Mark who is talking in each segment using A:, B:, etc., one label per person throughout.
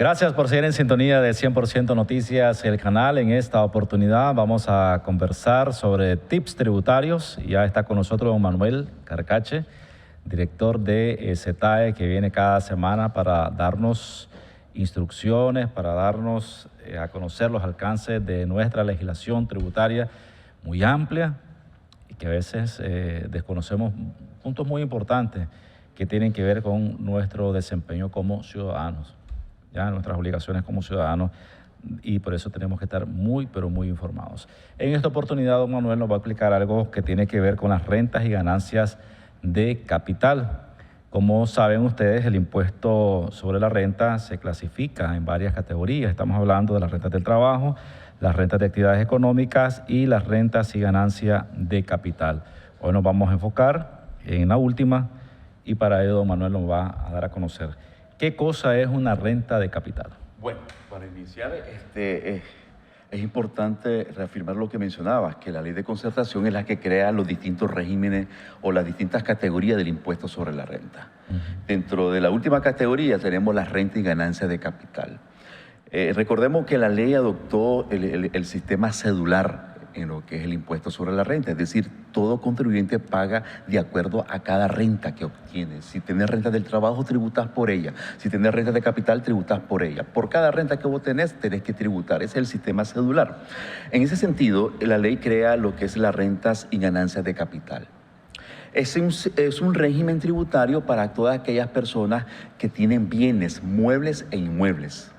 A: Gracias por seguir en sintonía de 100% Noticias, el canal. En esta oportunidad vamos a conversar sobre tips tributarios. Ya está con nosotros don Manuel Carcache, director de CETAE, que viene cada semana para darnos instrucciones, para darnos a conocer los alcances de nuestra legislación tributaria muy amplia y que a veces desconocemos puntos muy importantes que tienen que ver con nuestro desempeño como ciudadanos, ya nuestras obligaciones como ciudadanos, y por eso tenemos que estar muy, pero muy informados. En esta oportunidad, don Manuel nos va a explicar algo que tiene que ver con las rentas y ganancias de capital. Como saben ustedes, el impuesto sobre la renta se clasifica en varias categorías. Estamos hablando de las rentas del trabajo, las rentas de actividades económicas y las rentas y ganancias de capital. Hoy nos vamos a enfocar en la última y para ello don Manuel nos va a dar a conocer qué cosa es una renta de capital.
B: Bueno, para iniciar, es importante reafirmar lo que mencionabas, que la ley de concertación es la que crea los distintos regímenes o las distintas categorías del impuesto sobre la renta. Dentro de la última categoría tenemos las rentas y ganancias de capital. Recordemos que la ley adoptó el sistema cedular en lo que es el impuesto sobre la renta, es decir, todo contribuyente paga de acuerdo a cada renta que obtiene. Si tienes renta del trabajo, tributas por ella. Si tienes renta de capital, tributas por ella. Por cada renta que vos tenés que tributar. Ese es el sistema cedular. En ese sentido, la ley crea lo que es las rentas y ganancias de capital. Es un régimen tributario para todas aquellas personas que tienen bienes muebles e inmuebles,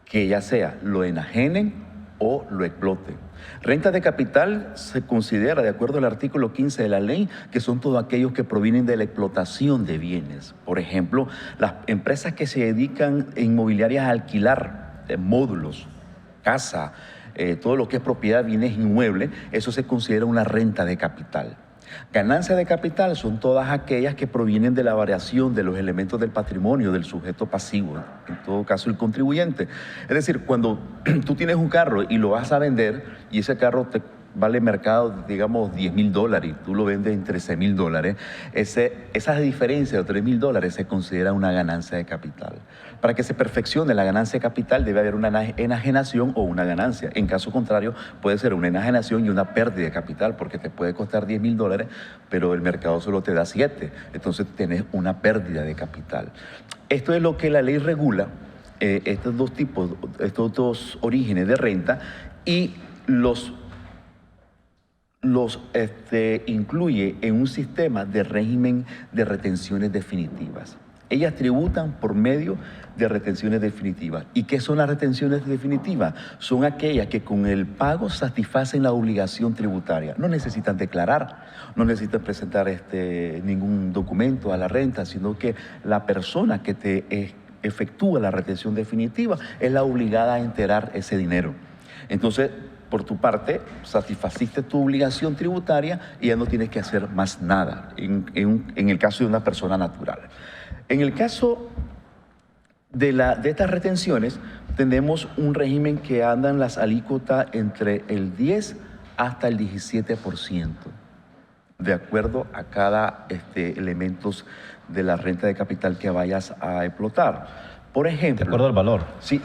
B: que ya sea lo enajenen o lo exploten. Renta de capital se considera, de acuerdo al artículo 15 de la ley, que son todos aquellos que provienen de la explotación de bienes. Por ejemplo, las empresas que se dedican inmobiliarias a alquilar módulos, casa, todo lo que es propiedad, bienes inmuebles, eso se considera una renta de capital. Ganancias de capital son todas aquellas que provienen de la variación de los elementos del patrimonio del sujeto pasivo, en todo caso el contribuyente. Es decir, cuando tú tienes un carro y lo vas a vender y ese carro te vale mercado, digamos, $10,000 y tú lo vendes en $13,000, esa diferencia de $3,000 se considera una ganancia de capital. Para que se perfeccione la ganancia de capital debe haber una enajenación o una ganancia. En caso contrario, puede ser una enajenación y una pérdida de capital, porque te puede costar $10,000, pero el mercado solo te da 7. Entonces tenés una pérdida de capital. Esto es lo que la ley regula, estos dos orígenes de renta, y los incluye en un sistema de régimen de retenciones definitivas. Ellas tributan por medio de retenciones definitivas. ¿Y qué son las retenciones definitivas? Son aquellas que con el pago satisfacen la obligación tributaria. No necesitan declarar, no necesitan presentar ningún documento a la renta, sino que la persona que te efectúa la retención definitiva es la obligada a enterar ese dinero. Entonces, por tu parte, satisfaciste tu obligación tributaria y ya no tienes que hacer más nada, en el caso de una persona natural. En el caso de estas retenciones, tenemos un régimen que andan las alícuotas entre el 10 hasta el 17%, de acuerdo a cada elementos de la renta de capital que vayas a explotar. Por ejemplo,
A: de acuerdo al valor.
B: Sí.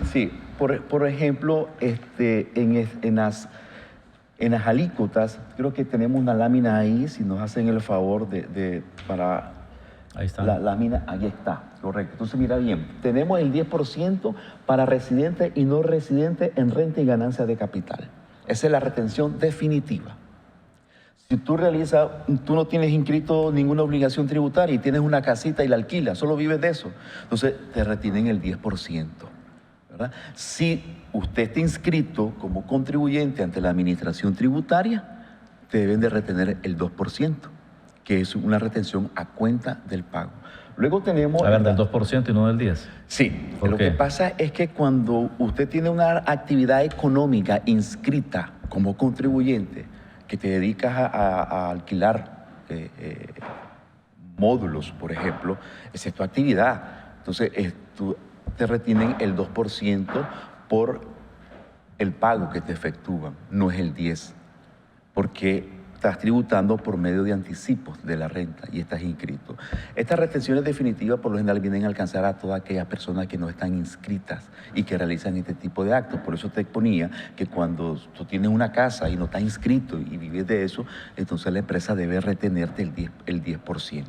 B: Por ejemplo, en las alícuotas, creo que tenemos una lámina ahí, si nos hacen el favor para...
A: Ahí está.
B: La lámina, ahí está, correcto. Entonces, mira bien, tenemos el 10% para residentes y no residentes en renta y ganancia de capital. Esa es la retención definitiva. Si tú no tienes inscrito ninguna obligación tributaria y tienes una casita y la alquilas, solo vives de eso, entonces te retienen el 10%. ¿verdad? Si usted está inscrito como contribuyente ante la administración tributaria, te deben de retener el 2%, que es una retención a cuenta del pago. Luego tenemos...
A: A ver, del 2% y no del 10%.
B: Sí,
A: ¿Por
B: lo
A: qué?
B: que pasa es que cuando usted tiene una actividad económica inscrita como contribuyente, que te dedicas a alquilar módulos, por ejemplo, esa es tu actividad. Entonces, te retienen el 2% por el pago que te efectúan, no es el 10%, porque estás tributando por medio de anticipos de la renta y estás inscrito. Estas retenciones definitivas por lo general vienen a alcanzar a todas aquellas personas que no están inscritas y que realizan este tipo de actos. Por eso te exponía que cuando tú tienes una casa y no estás inscrito y vives de eso, entonces la empresa debe retenerte el 10%.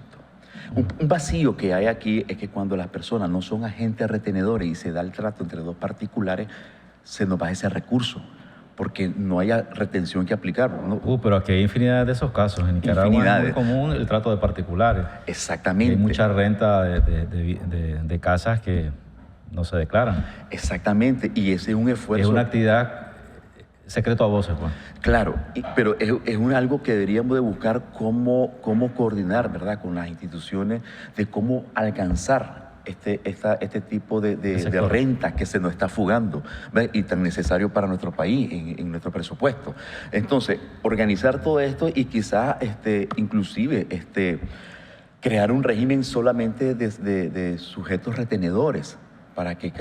B: Un vacío que hay aquí es que cuando las personas no son agentes retenedores y se da el trato entre dos particulares, se nos va ese recurso, porque no haya retención que aplicar. ¿No?
A: Pero aquí hay infinidad de esos casos. En Nicaragua es muy común el trato de particulares.
B: Exactamente.
A: Hay mucha renta de casas que no se declaran.
B: Exactamente, y ese es un esfuerzo.
A: Es una actividad secreto a voces, Juan.
B: Claro, pero es algo que deberíamos de buscar cómo coordinar, ¿verdad?, con las instituciones, de cómo alcanzar este tipo de renta que se nos está fugando, ¿ves? Y tan necesario para nuestro país, en nuestro presupuesto. Entonces, organizar todo esto y quizás inclusive crear un régimen solamente de sujetos retenedores, para que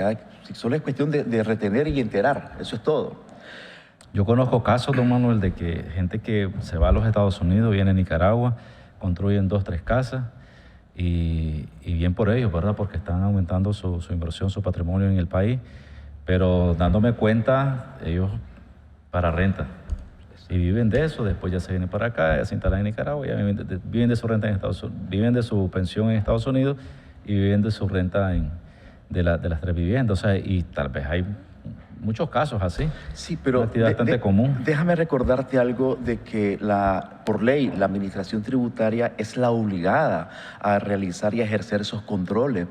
B: solo es cuestión de retener y enterar, eso es todo.
A: Yo conozco casos, don Manuel, de que gente que se va a los Estados Unidos, viene a Nicaragua, construyen 2, 3 casas y bien por ellos, ¿verdad? Porque están aumentando su inversión, su patrimonio en el país, pero dándome cuenta, ellos para renta. Y viven de eso, después ya se vienen para acá, ya se instalan en Nicaragua, ya viven de su renta en Estados Unidos, viven de su pensión en Estados Unidos y viven de su renta de las 3 viviendas. O sea, y tal vez hay muchos casos así.
B: Sí, pero
A: una actividad bastante común.
B: Déjame recordarte algo de que por ley la administración tributaria es la obligada a realizar y a ejercer esos controles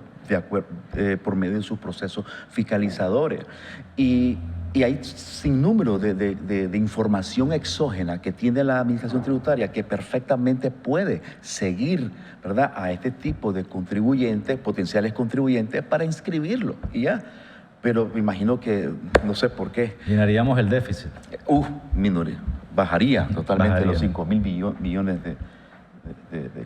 B: por medio de sus procesos fiscalizadores. Y hay sin número de información exógena que tiene la administración tributaria que perfectamente puede seguir, ¿verdad?, a este tipo de contribuyentes, potenciales contribuyentes, para inscribirlo y ya. Pero me imagino que, no sé por qué.
A: Llenaríamos el déficit.
B: Bajaría totalmente los 5.000 millones de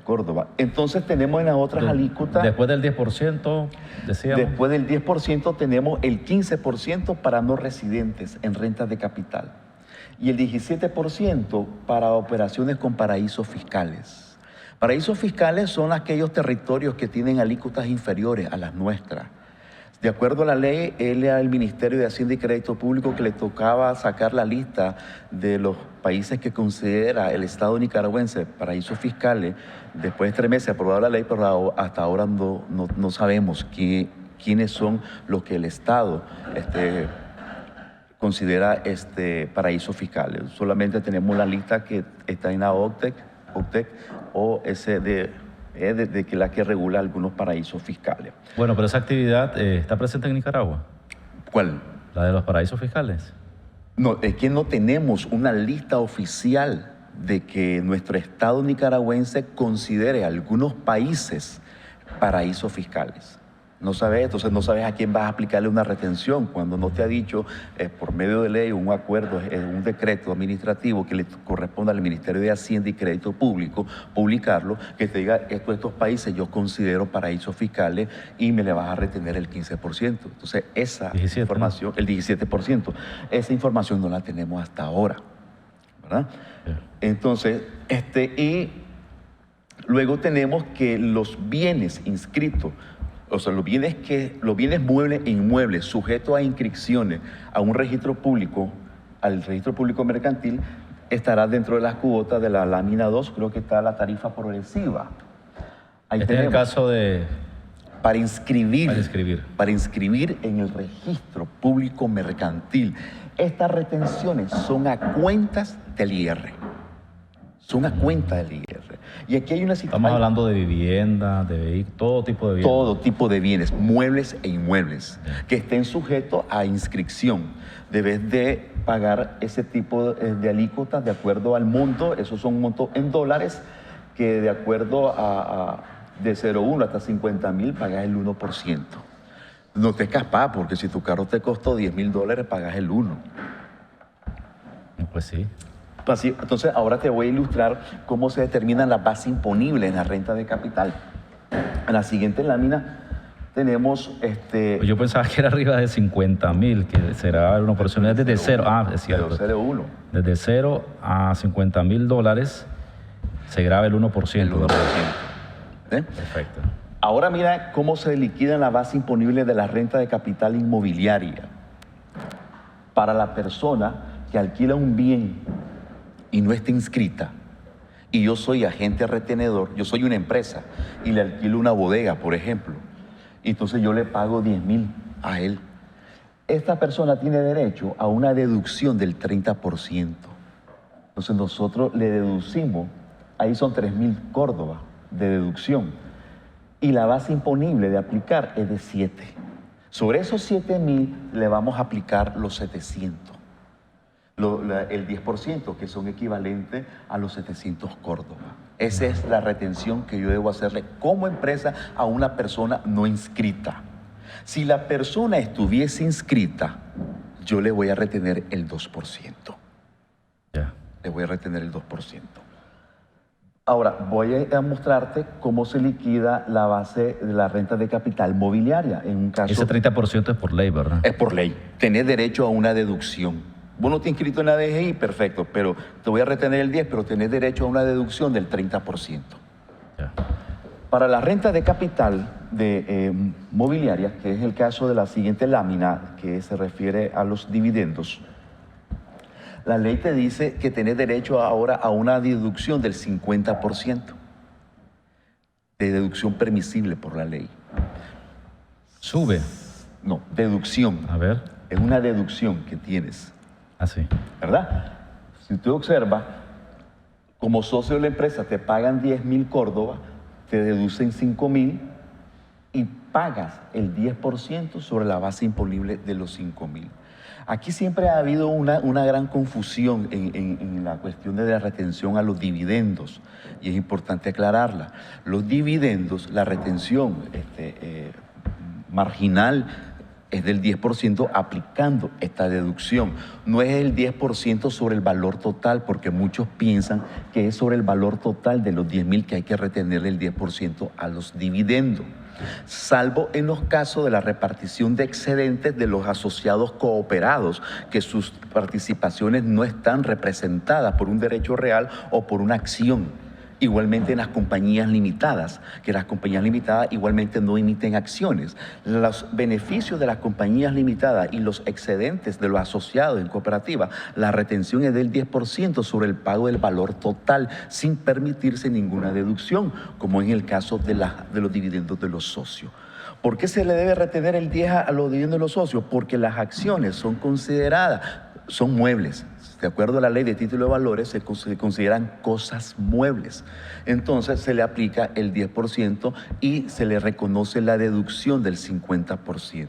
B: Córdoba. Entonces tenemos en las otras alícuotas...
A: Después del 10%, decíamos...
B: Después del 10% tenemos el 15% para no residentes en rentas de capital y el 17% para operaciones con paraísos fiscales. Paraísos fiscales son aquellos territorios que tienen alícuotas inferiores a las nuestras. De acuerdo a la ley, él era el Ministerio de Hacienda y Crédito Público que le tocaba sacar la lista de los países que considera el Estado nicaragüense paraísos fiscales. Después de 3 meses aprobada la ley, pero hasta ahora no sabemos quiénes son los que el Estado considera paraísos fiscales. Solamente tenemos la lista que está en la OCDEC o de la que regula algunos paraísos fiscales.
A: Bueno, pero esa actividad está presente en Nicaragua.
B: ¿Cuál?
A: La de los paraísos fiscales.
B: No, es que no tenemos una lista oficial de que nuestro Estado nicaragüense considere algunos países paraísos fiscales. No sabes, entonces no sabes a quién vas a aplicarle una retención cuando no te ha dicho por medio de ley, un acuerdo, un decreto administrativo que le corresponde al Ministerio de Hacienda y Crédito Público publicarlo, que te diga estos países yo considero paraísos fiscales y me le vas a retener el 15%. Entonces esa
A: 17,
B: información, ¿no? El 17%, esa información no la tenemos hasta ahora, ¿verdad?
A: Yeah.
B: Entonces, y luego tenemos que los bienes inscritos, o sea, los bienes muebles e inmuebles sujetos a inscripciones a un registro público, al registro público mercantil, estará dentro de las cuotas de la lámina 2, creo que está la tarifa progresiva. Ahí
A: este es el caso de...
B: Para inscribir en el registro público mercantil. Estas retenciones son a cuentas del IR. Son a cuenta del IR. Y aquí hay una situación...
A: Estamos hablando de vivienda, de vehículos, todo tipo de bienes.
B: Todo tipo de bienes, muebles e inmuebles, que estén sujetos a inscripción. Debes de pagar ese tipo de alícuotas de acuerdo al monto. Esos son montos en dólares que de acuerdo de 0,1 hasta 50,000 pagas el 1%. No te escapas porque si tu carro te costó $10,000 pagas el 1%.
A: Pues sí.
B: Así, entonces, ahora te voy a ilustrar cómo se determinan las bases imponibles en la renta de capital. En la siguiente lámina tenemos...
A: Yo pensaba que era arriba de 50,000, que será una oportunidad desde cero. Ah, es cierto.
B: Desde 0,1.
A: Desde 0 a $50,000 Se graba el 1%.
B: El 1%.
A: Perfecto.
B: Ahora mira cómo se liquida la base imponible de la renta de capital inmobiliaria. Para la persona que alquila un bien y no está inscrita, y yo soy agente retenedor, yo soy una empresa y le alquilo una bodega, por ejemplo, y entonces yo le pago 10.000 a él. Esta persona tiene derecho a una deducción del 30%. Entonces nosotros le deducimos, ahí son 3.000 Córdoba de deducción, y la base imponible de aplicar es de 7. Sobre esos 7.000 le vamos a aplicar los 700. El 10%, que son equivalentes a los 700 Córdoba. Esa es la retención que yo debo hacerle como empresa a una persona no inscrita. Si la persona estuviese inscrita, yo le voy a retener el 2%.
A: Ya.
B: Le voy a retener el 2%. Ahora, voy a mostrarte cómo se liquida la base de la renta de capital mobiliaria. En un caso,
A: Ese 30% es por ley, ¿verdad?
B: es por ley. Tenés derecho a una deducción. Vos no te has inscrito en la DGI, perfecto, pero te voy a retener el 10%, pero tenés derecho a una deducción del 30%.
A: Ya.
B: Para la renta de capital mobiliaria, que es el caso de la siguiente lámina, que se refiere a los dividendos, la ley te dice que tenés derecho ahora a una deducción del 50%, de deducción permisible por la ley.
A: Sube.
B: No, deducción.
A: A ver.
B: Es una deducción que tienes.
A: Así.
B: ¿Verdad? Si usted observa, como socio de la empresa te pagan 10.000 Córdoba, te deducen 5.000 y pagas el 10% sobre la base imponible de los 5.000. Aquí siempre ha habido una gran confusión en la cuestión de la retención a los dividendos y es importante aclararla. Los dividendos, la retención marginal es del 10% aplicando esta deducción. No es el 10% sobre el valor total, porque muchos piensan que es sobre el valor total de los 10.000 que hay que retenerle el 10% a los dividendos. Salvo en los casos de la repartición de excedentes de los asociados cooperados, que sus participaciones no están representadas por un derecho real o por una acción. Igualmente en las compañías limitadas, que las compañías limitadas igualmente no emiten acciones. Los beneficios de las compañías limitadas y los excedentes de los asociados en cooperativa, la retención es del 10% sobre el pago del valor total, sin permitirse ninguna deducción, como en el caso de los dividendos de los socios. ¿Por qué se le debe retener el 10 a los dividendos de los socios? Porque las acciones son consideradas, son muebles. De acuerdo a la ley de título de valores, se consideran cosas muebles. Entonces se le aplica el 10% y se le reconoce la deducción del 50%.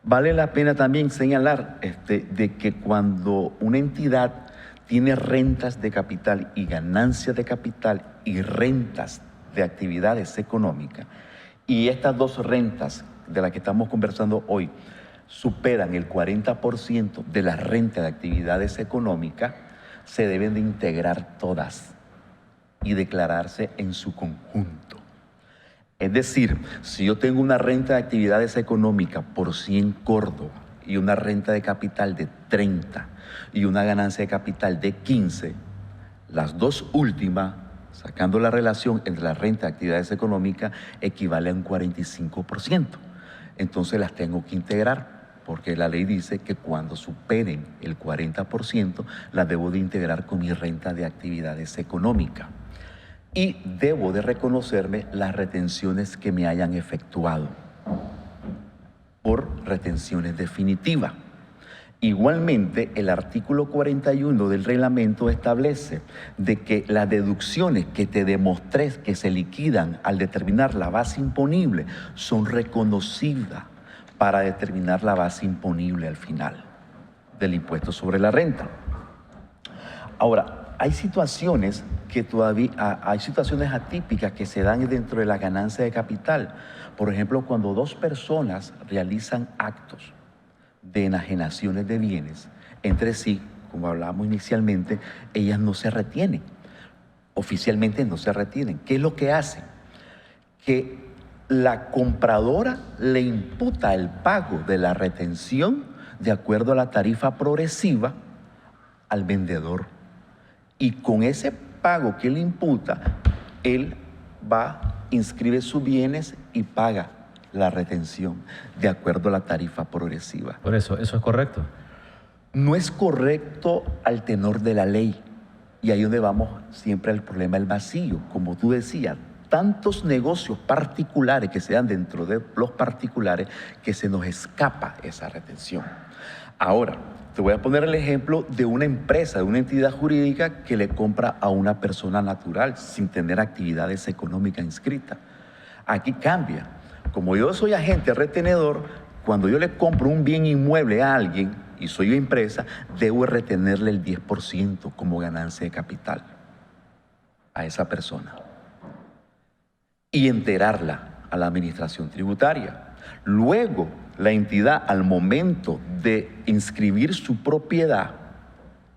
B: Vale la pena también señalar de que cuando una entidad tiene rentas de capital y ganancias de capital y rentas de actividades económicas, y estas dos rentas de las que estamos conversando hoy superan el 40% de la renta de actividades económicas, se deben de integrar todas y declararse en su conjunto. Es decir, si yo tengo una renta de actividades económicas por 100 Córdoba y una renta de capital de 30 y una ganancia de capital de 15, las dos últimas, sacando la relación entre la renta de actividades económicas, equivale a un 45%. Entonces las tengo que integrar, porque la ley dice que cuando superen el 40%, las debo de integrar con mi renta de actividades económicas. Y debo de reconocerme las retenciones que me hayan efectuado por retenciones definitivas. Igualmente, el artículo 41 del reglamento establece de que las deducciones que te demostré que se liquidan al determinar la base imponible son reconocidas para determinar la base imponible al final del impuesto sobre la renta. Ahora, hay situaciones atípicas que se dan dentro de la ganancia de capital. Por ejemplo, cuando dos personas realizan actos de enajenaciones de bienes entre sí, como hablábamos inicialmente, ellas no se retienen. Oficialmente no se retienen. ¿Qué es lo que hacen? Que la compradora le imputa el pago de la retención de acuerdo a la tarifa progresiva al vendedor. Y con ese pago que él imputa, él va, inscribe sus bienes y paga la retención de acuerdo a la tarifa progresiva.
A: Por eso es correcto.
B: No es correcto al tenor de la ley. Y ahí donde vamos siempre al problema del vacío. Como tú decías, tantos negocios particulares que se dan dentro de los particulares que se nos escapa esa retención. Ahora, te voy a poner el ejemplo de una empresa, de una entidad jurídica que le compra a una persona natural sin tener actividades económicas inscritas. Aquí cambia. Como yo soy agente retenedor, cuando yo le compro un bien inmueble a alguien y soy empresa, debo retenerle el 10% como ganancia de capital a esa persona y enterarla a la administración tributaria. Luego, la entidad, al momento de inscribir su propiedad,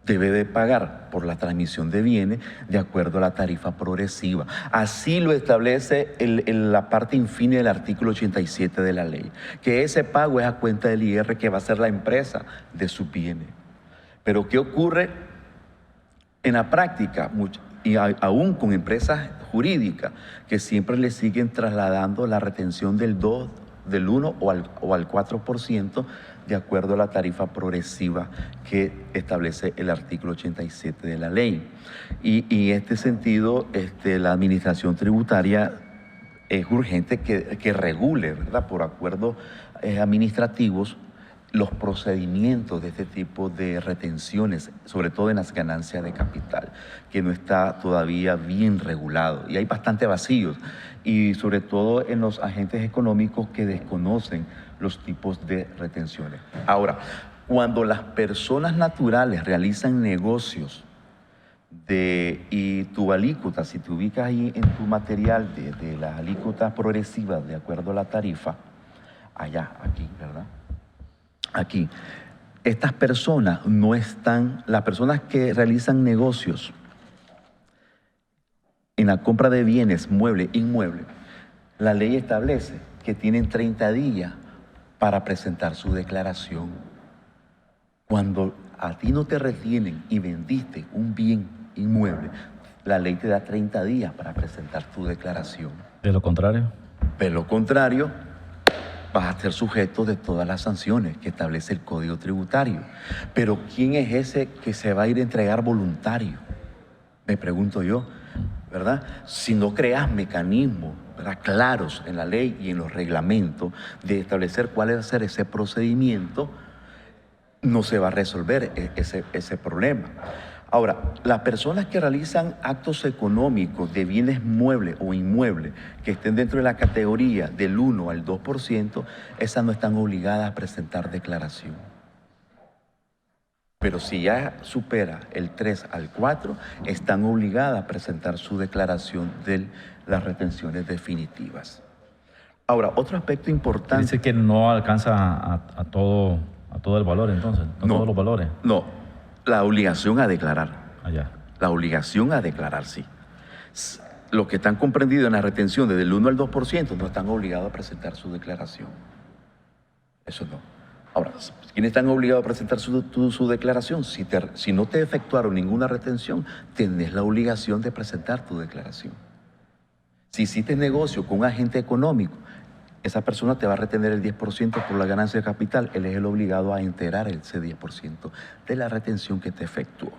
B: debe de pagar por la transmisión de bienes de acuerdo a la tarifa progresiva. Así lo establece la parte infine del artículo 87 de la ley, que ese pago es a cuenta del IR que va a ser la empresa de sus bienes. Pero ¿qué ocurre en la práctica? Y aún con empresas jurídicas que siempre le siguen trasladando la retención del 1 o al 4% de acuerdo a la tarifa progresiva que establece el artículo 87 de la ley. Y en este sentido, la administración tributaria es urgente que regule, ¿verdad?, por acuerdos administrativos, los procedimientos de este tipo de retenciones, sobre todo en las ganancias de capital, que no está todavía bien regulado. Y hay bastante vacíos, y sobre todo en los agentes económicos que desconocen los tipos de retenciones. Ahora, cuando las personas naturales realizan negocios y tu alícuota, si te ubicas ahí en tu material de las alícuotas progresivas de acuerdo a la tarifa, aquí, ¿verdad? Aquí, estas personas no están, las personas que realizan negocios en la compra de bienes, muebles, inmuebles, la ley establece que tienen 30 días para presentar su declaración. Cuando a ti no te retienen y vendiste un bien inmueble, la ley te da 30 días para presentar tu declaración.
A: ¿De lo contrario?
B: De lo contrario, vas a ser sujeto de todas las sanciones que establece el Código Tributario. Pero ¿quién es ese que se va a ir a entregar voluntario? Me pregunto yo, ¿verdad? Si no creas mecanismos, ¿verdad?, claros en la ley y en los reglamentos de establecer cuál va a ser ese procedimiento, no se va a resolver ese problema. Ahora, las personas que realizan actos económicos de bienes muebles o inmuebles que estén dentro de la categoría del 1 al 2%, esas no están obligadas a presentar declaración. Pero si ya supera el 3 al 4, están obligadas a presentar su declaración de las retenciones definitivas. Ahora, otro aspecto importante...
A: Dice que no alcanza a todo el valor, entonces, no todos los valores.
B: No, la obligación a declarar.
A: Allá.
B: La obligación a declarar, sí. Los que están comprendidos en la retención desde el 1 al 2% no están obligados a presentar su declaración. Eso no. Ahora, ¿quiénes están obligados a presentar su declaración? Si no te efectuaron ninguna retención, tenés la obligación de presentar tu declaración. Si hiciste negocio con un agente económico, esa persona te va a retener el 10% por la ganancia de capital. Él es el obligado a enterar ese 10% de la retención que te efectuó.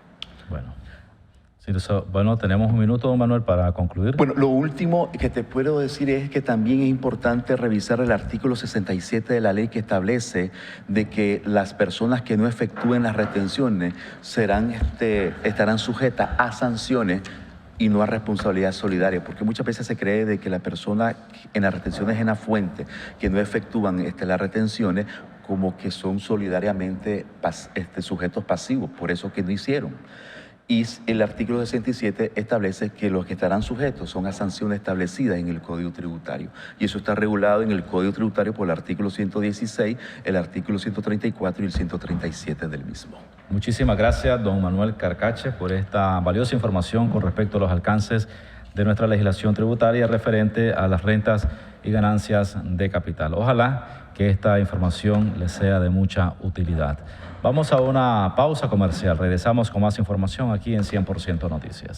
A: Bueno, tenemos un minuto, don Manuel, para concluir.
B: Bueno, lo último que te puedo decir es que también es importante revisar el artículo 67 de la ley que establece de que las personas que no efectúen las retenciones estarán sujetas a sanciones y no a responsabilidad solidaria, porque muchas veces se cree de que la persona en las retenciones en la fuente que no efectúan las retenciones como que son solidariamente sujetos pasivos, por eso que no hicieron. Y el artículo 67 establece que los que estarán sujetos son a sanciones establecidas en el Código Tributario. Y eso está regulado en el Código Tributario por el artículo 116, el artículo 134 y el 137 del mismo.
A: Muchísimas gracias, don Manuel Carcache, por esta valiosa información con respecto a los alcances de nuestra legislación tributaria referente a las rentas y ganancias de capital. Ojalá que esta información les sea de mucha utilidad. Vamos a una pausa comercial. Regresamos con más información aquí en 100% Noticias.